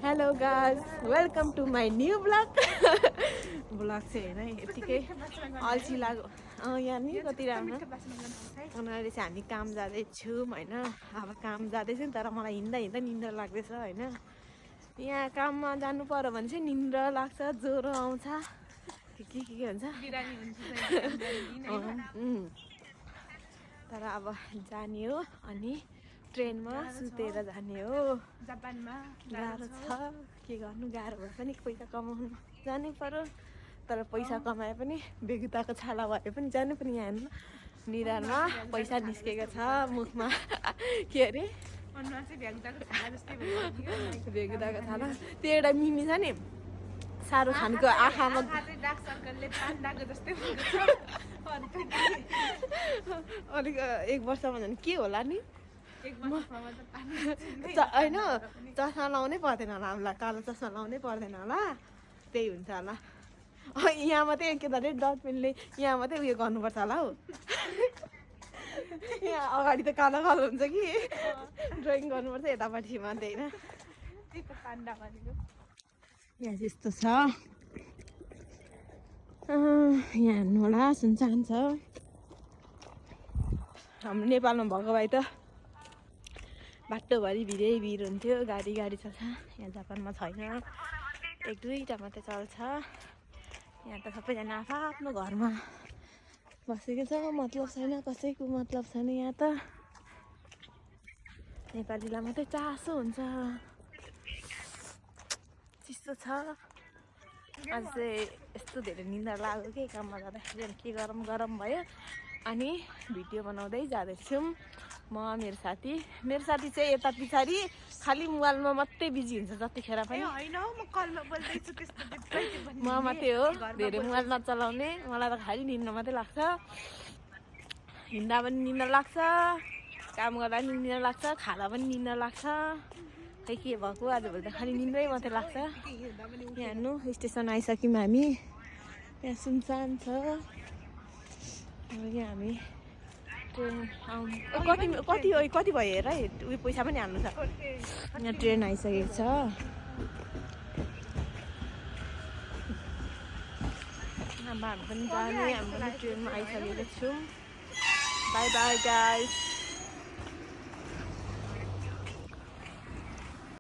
hello guys welcome to my new blog blog चाहिँ होइन यतिकै अल्छी लाग्यो यहाँ नि कति राम्रो अनि अहिले चाहिँ हामी काम जाँदैछौँ होइन अब काम जाँदैछौँ तर मलाई हिँड्दा हिँड्दा निन्द्रा लाग्दैछ होइन यहाँ काममा जानु पर्यो भने चाहिँ निन्द्रा लाग्छ ज्वरो आउँछ के हुन्छ तर अब जाने हो अनि ट्रेनमा सुतेर जाने हो जापानमा गाह्रो छ के गर्नु गाह्रो भए पनि पैसा कमाउनु जानै पर्यो तर पैसा कमाए पनि बेगुताको छाला भए पनि जानु पनि यहाँ हेर्नु निधारमा पैसा निस्केको छ मुखमा के अरे बेगुताको छाला त्यो एउटा मिमी छ नि शाहरुख खानको आँखामा अलिक 1 वर्षमा झन् के होला नि होइन चस्मा लाउनै पर्दैन होला हामीलाई कालो चस्मा लाउनै पर्दैन होला त्यही हुन्छ होला यहाँ मात्रै के अरे डटपेनले यहाँ मात्रै उयो गर्नुपर्छ होला हौ यहाँ अगाडि त कालो कालो हुन्छ कि ड्रइङ गर्नुपर्छ यतापट्टि मात्रै होइन यहाँ चाहिँ यस्तो छ यहाँ हेर्नु होला सुनसान छ हाम्रो नेपालमा भएको भए त बाटोभरि भिरै भिड हुन्थ्यो गाडी छ यहाँ जापानमा छैन 1-2टा मात्रै चल्छ यहाँ त सबैजना आफ्नो घरमा बसेको छ मतलब छैन कसैको मतलब छैन यहाँ त नेपालीलाई मात्रै चासो हुन्छ चिसो छ आज चाहिँ यस्तो धेरै निन्द्रा लाग्यो कि काममा जाँदाखेरि के गरम भयो अनि भिडियो बनाउँदै जाँदैछौँ म मेरो साथी चाहिँ यता पछाडि खालि मोबाइलमा मात्रै बिजी हुन्छ जतिखेर पनि म मात्रै हो धेरै मोबाइल नचलाउने मलाई त खालि निन्द्रा मात्रै लाग्छ हिँड्दा पनि निन्द्रा लाग्छ काम गर्दा पनि निन्द्रा लाग्छ खाँदा पनि निन्द्रा लाग्छ खै के भएको आजभोलि त खालि निन्द्रै मात्रै लाग्छ यहाँ हेर्नु स्टेसन आइसक्यौँ हामी यहाँ सुनसान छ यहाँ हामी ट्रेन कति भयो हेर है उयो पैसा पनि हाल्नु छ यहाँ ट्रेन आइसकेको छ अब हामी पनि जाने हामी पनि ट्रेनमा आइसकेको छौँ बाई बाई गाइस